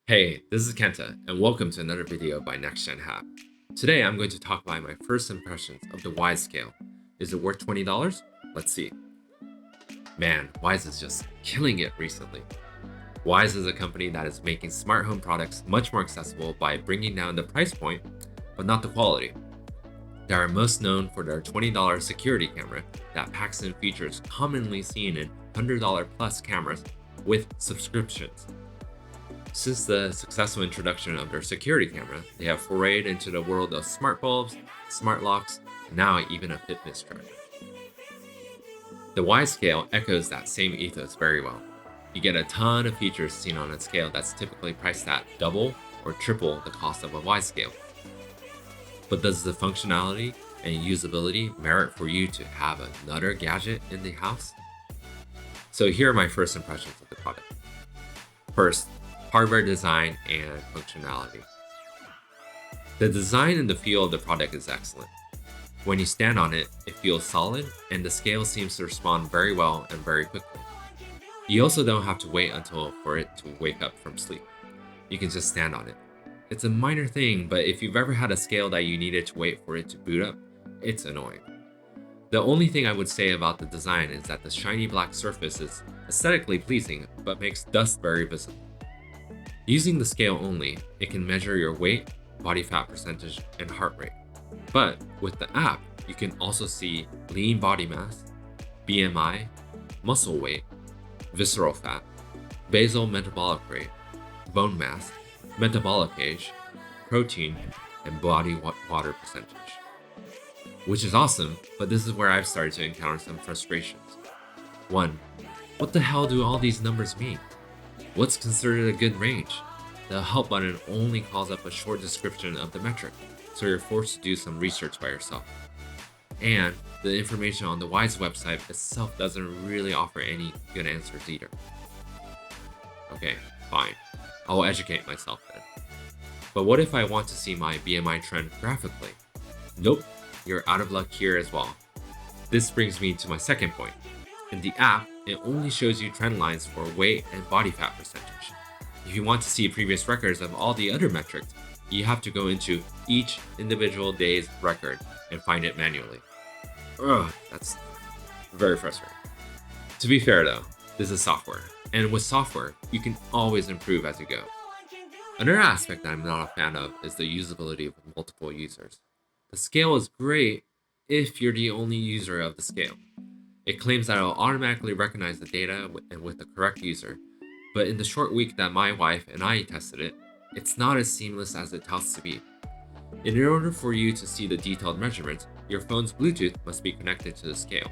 Hey, this is Kenta, and welcome to another video by NextGen Hack. Today I'm going to talk about my first impressions of the Wyze Scale. Is it worth $20? Let's see. Man, Wyze is just killing it recently. Wyze is a company that is making smart home products much more accessible by bringing down the price point, but not the quality. They are most known for their $20 security camera that packs in features commonly seen in $100 plus cameras with subscriptions. Since the successful introduction of their security camera, they have forayed into the world of smart bulbs, smart locks, and now even a fitness tracker. The Wyze scale echoes that same ethos very well. You get a ton of features seen on a scale that's typically priced at double or triple the cost of a Wyze scale. But does the functionality and usability merit for you to have another gadget in the house? So here are my first impressions of the product. First, hardware design and functionality. The design and the feel of the product is excellent. When you stand on it, it feels solid, and the scale seems to respond very well and very quickly. You also don't have to wait for it to wake up from sleep. You can just stand on it. It's a minor thing, but if you've ever had a scale that you needed to wait for it to boot up, it's annoying. The only thing I would say about the design is that the shiny black surface is aesthetically pleasing, but makes dust very visible. Using the scale only, it can measure your weight, body fat percentage, and heart rate. But with the app, you can also see lean body mass, BMI, muscle weight, visceral fat, basal metabolic rate, bone mass, metabolic age, protein, and body water percentage. Which is awesome, but this is where I've started to encounter some frustrations. 1. What the hell do all these numbers mean? What's considered a good range? The help button only calls up a short description of the metric, so you're forced to do some research by yourself. And the information on the Wyze website itself doesn't really offer any good answers either. Okay, fine. I'll educate myself then. But what if I want to see my BMI trend graphically? Nope, you're out of luck here as well. This brings me to my second point. In the app, it only shows you trend lines for weight and body fat percentage. If you want to see previous records of all the other metrics, you have to go into each individual day's record and find it manually. Ugh, that's very frustrating. To be fair though, this is software, and with software, you can always improve as you go. Another aspect that I'm not a fan of is the usability with multiple users. The scale is great if you're the only user of the scale. It claims that it will automatically recognize the data with the correct user, but in the short week that my wife and I tested it, it's not as seamless as it tells to be. In order for you to see the detailed measurements, your phone's Bluetooth must be connected to the scale.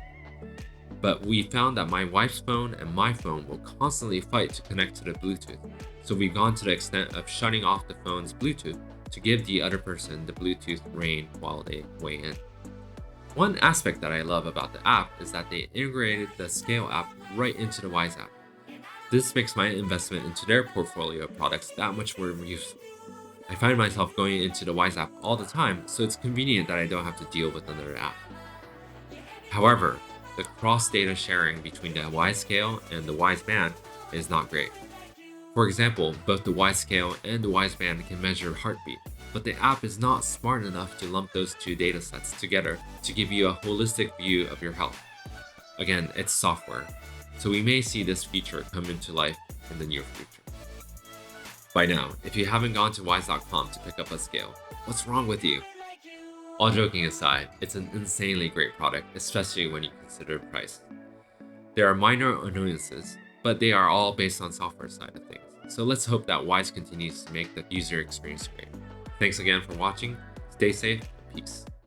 But we found that my wife's phone and my phone will constantly fight to connect to the Bluetooth, so we've gone to the extent of shutting off the phone's Bluetooth to give the other person the Bluetooth reign while they weigh in. One aspect that I love about the app is that they integrated the Scale app right into the Wyze app. This makes my investment into their portfolio of products that much more useful. I find myself going into the Wyze app all the time, so it's convenient that I don't have to deal with another app. However, the cross-data sharing between the Wyze Scale and the Wyze Band is not great. For example, both the Wyze Scale and the Wyze Band can measure heartbeat, but the app is not smart enough to lump those two datasets together to give you a holistic view of your health. Again, it's software, so we may see this feature come into life in the near future. By now, if you haven't gone to Wyze.com to pick up a scale, what's wrong with you? All joking aside, it's an insanely great product, especially when you consider price. There are minor annoyances, but they are all based on software side of things, so let's hope that Wyze continues to make the user experience great. Thanks again for watching, stay safe, and peace.